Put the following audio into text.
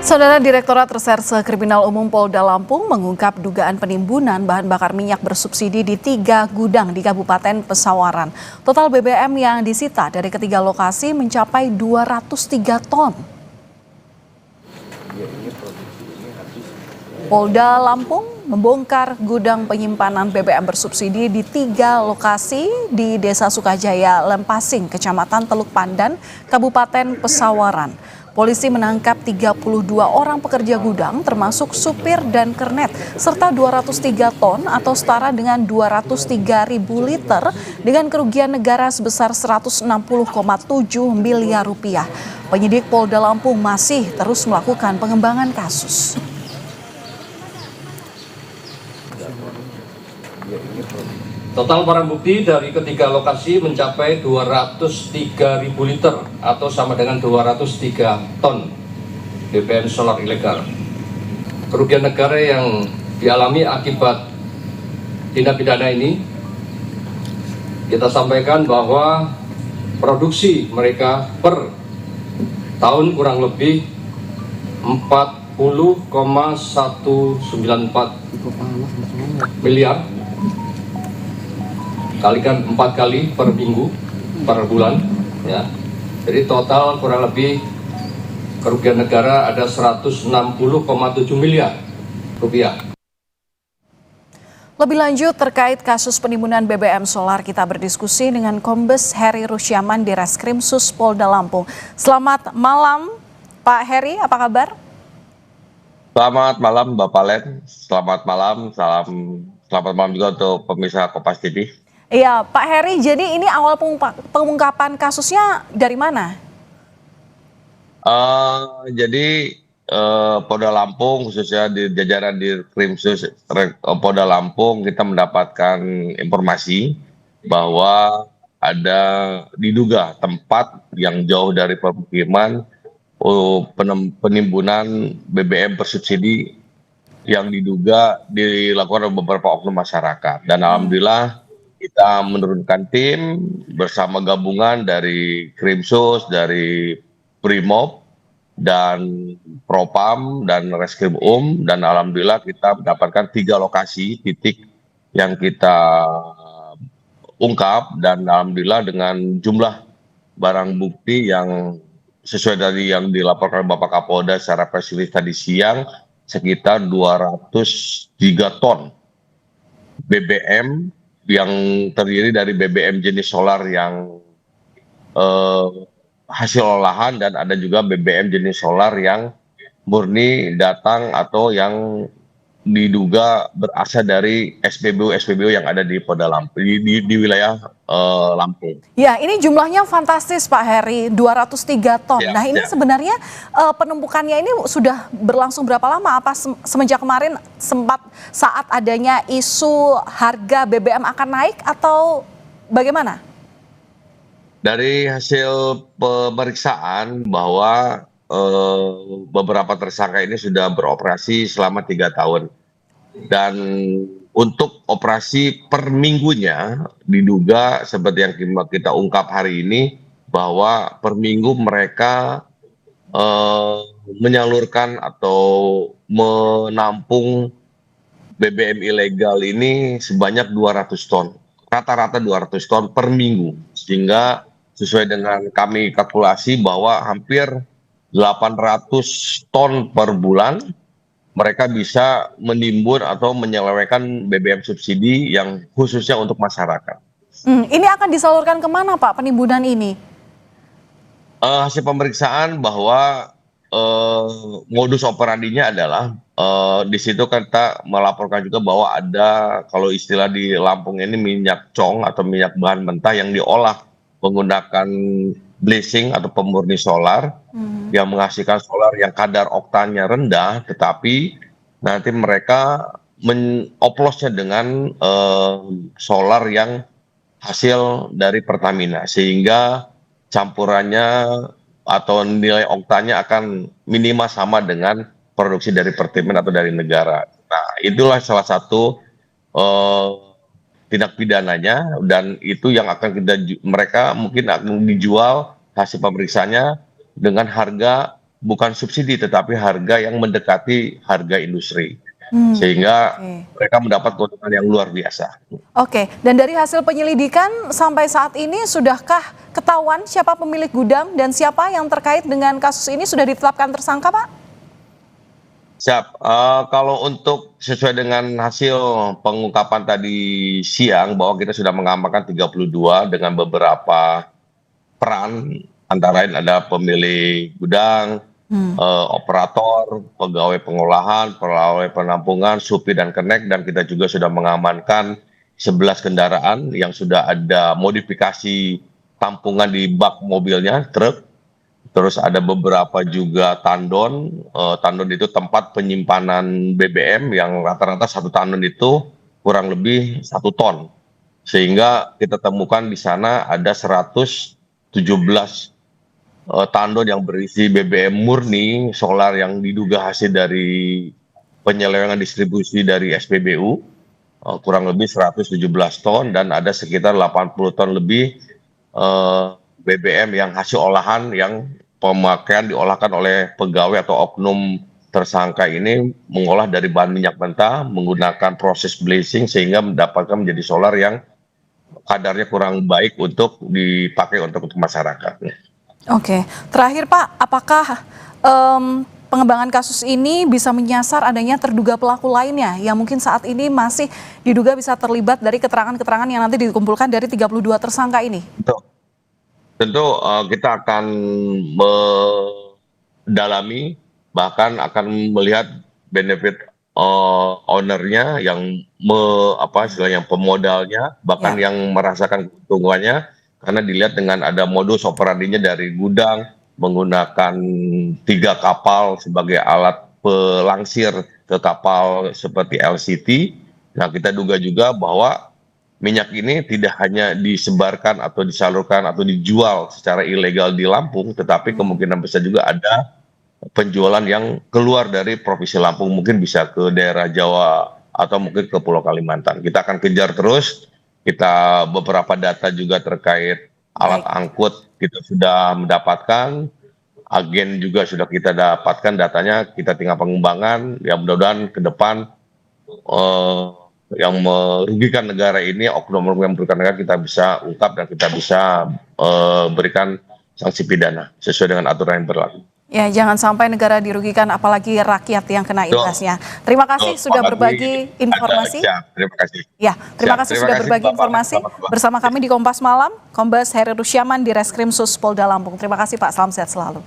Saudara Direktorat Reserse Kriminal Umum Polda Lampung mengungkap dugaan penimbunan bahan bakar minyak bersubsidi di 3 gudang di Kabupaten Pesawaran. Total BBM yang disita dari ketiga lokasi mencapai 203 ton. Polda Lampung membongkar gudang penyimpanan BBM bersubsidi di 3 lokasi di Desa Sukajaya, Lempasing, Kecamatan Teluk Pandan, Kabupaten Pesawaran. Polisi menangkap 32 orang pekerja gudang termasuk supir dan kernet serta 203 ton atau setara dengan 203.000 liter dengan kerugian negara sebesar 160,7 miliar rupiah. Penyidik Polda Lampung masih terus melakukan pengembangan kasus. Total barang bukti dari ketiga lokasi mencapai 203.000 liter atau sama dengan 203 ton BBM solar ilegal. Kerugian negara yang dialami akibat tindak pidana ini, kita sampaikan bahwa produksi mereka per tahun kurang lebih 40,194 miliar. Kalikan 4 kali per minggu, per bulan, ya. Jadi total kurang lebih kerugian negara ada 160,7 miliar rupiah. Lebih lanjut terkait kasus penimbunan BBM solar, kita berdiskusi dengan Kombes Heri Rusyaman di Reskrimsus Polda Lampung. Selamat malam, Pak Heri, apa kabar? Selamat malam, Bapak Len. Selamat malam, selamat malam juga untuk pemirsa Kompas TV. Iya, Pak Heri, jadi ini awal pengungkapan kasusnya dari mana? Jadi Polda Lampung, khususnya di jajaran di Krimsus Polda Lampung, kita mendapatkan informasi bahwa ada diduga tempat yang jauh dari permukiman penimbunan BBM bersubsidi yang diduga dilakukan oleh beberapa oknum masyarakat. Dan alhamdulillah kita menurunkan tim bersama gabungan dari Krimsus, dari Brimob, dan Propam, dan Reskrim dan alhamdulillah kita mendapatkan 3 lokasi titik yang kita ungkap, dan alhamdulillah dengan jumlah barang bukti yang sesuai dari yang dilaporkan Bapak Kapolda secara press release tadi siang, sekitar 203 ton BBM yang terdiri dari BBM jenis solar yang hasil olahan, dan ada juga BBM jenis solar yang murni datang atau yang diduga berasal dari SPBU yang ada di Polda Lampung, di wilayah Lampung. Ya, ini jumlahnya fantastis Pak Heri, 203 ton. Ya, nah ini sebenarnya penumpukannya ini sudah berlangsung berapa lama? Apa semenjak kemarin sempat saat adanya isu harga BBM akan naik atau bagaimana? Dari hasil pemeriksaan bahwa beberapa tersangka ini sudah beroperasi selama 3 tahun. Dan untuk operasi per minggunya diduga seperti yang kita ungkap hari ini, bahwa per minggu mereka menyalurkan atau menampung BBM ilegal ini sebanyak 200 ton. Rata-rata 200 ton per minggu. Sehingga sesuai dengan kami kalkulasi bahwa hampir 800 ton per bulan mereka bisa menimbun atau menyelewengkan BBM subsidi yang khususnya untuk masyarakat. Ini akan disalurkan kemana Pak penimbunan ini? Hasil pemeriksaan bahwa modus operandinya adalah di situ kita melaporkan juga bahwa ada, kalau istilah di Lampung ini, minyak cong atau minyak bahan mentah yang diolah menggunakan blazing atau pemurni solar yang menghasilkan solar yang kadar oktannya rendah, tetapi nanti mereka mengoplosnya dengan solar yang hasil dari Pertamina, sehingga campurannya atau nilai oktannya akan minimal sama dengan produksi dari Pertamina atau dari negara. Nah, itulah salah satu tindak pidananya, dan itu yang akan mereka mungkin akan dijual hasil pemeriksaannya dengan harga bukan subsidi tetapi harga yang mendekati harga industri. Hmm, Sehingga oke. mereka mendapat keuntungan yang luar biasa. Oke, dan dari hasil penyelidikan sampai saat ini sudahkah ketahuan siapa pemilik gudang dan siapa yang terkait dengan kasus ini sudah ditetapkan tersangka, Pak? Siap. Kalau untuk sesuai dengan hasil pengungkapan tadi siang bahwa kita sudah mengamankan 32 dengan beberapa peran, antara lain ada pemilik gudang, operator, pegawai pengolahan, pegawai penampungan, supir dan kenek, dan kita juga sudah mengamankan 11 kendaraan yang sudah ada modifikasi tampungan di bak mobilnya, truk. Terus ada beberapa juga tandon. Tandon itu tempat penyimpanan BBM yang rata-rata 1 tandon itu kurang lebih 1 ton. Sehingga kita temukan di sana ada 117 tandon yang berisi BBM murni solar yang diduga hasil dari penyelewengan distribusi dari SPBU, kurang lebih 117 ton, dan ada sekitar 80 ton lebih BBM yang hasil olahan yang pemakaian diolahkan oleh pegawai atau oknum tersangka ini mengolah dari bahan minyak mentah menggunakan proses blazing sehingga mendapatkan menjadi solar yang kadarnya kurang baik untuk dipakai untuk masyarakat. Oke, terakhir Pak, apakah pengembangan kasus ini bisa menyasar adanya terduga pelaku lainnya yang mungkin saat ini masih diduga bisa terlibat dari keterangan-keterangan yang nanti dikumpulkan dari 32 tersangka ini? Tentu kita akan mendalami, bahkan akan melihat benefit ownernya yang istilahnya pemodalnya, bahkan Ya. yang merasakan keuntungannya, karena dilihat dengan ada modus operandinya dari gudang menggunakan 3 kapal sebagai alat pelangsir ke kapal seperti LCT. Nah, kita duga juga bahwa minyak ini tidak hanya disebarkan atau disalurkan atau dijual secara ilegal di Lampung, tetapi kemungkinan besar juga ada penjualan yang keluar dari Provinsi Lampung, mungkin bisa ke daerah Jawa atau mungkin ke Pulau Kalimantan. Kita akan kejar terus, kita beberapa data juga terkait alat Baik. angkut kita sudah mendapatkan, agen juga sudah kita dapatkan datanya, kita tinggal pengembangan, ya mudah-mudahan ke depan yang merugikan negara ini, oknum-oknum yang merugikan negara kita bisa ungkap dan kita bisa berikan sanksi pidana sesuai dengan aturan yang berlaku. Ya, jangan sampai negara dirugikan, apalagi rakyat yang kena imbasnya. Terima kasih sudah berbagi informasi. Terima kasih. Ya, terima kasih sudah berbagi Bapak. informasi bersama kami di Kompas Malam. Kombes Heri Rusyaman di Reskrim Sus Polda Lampung. Terima kasih Pak, salam sehat selalu.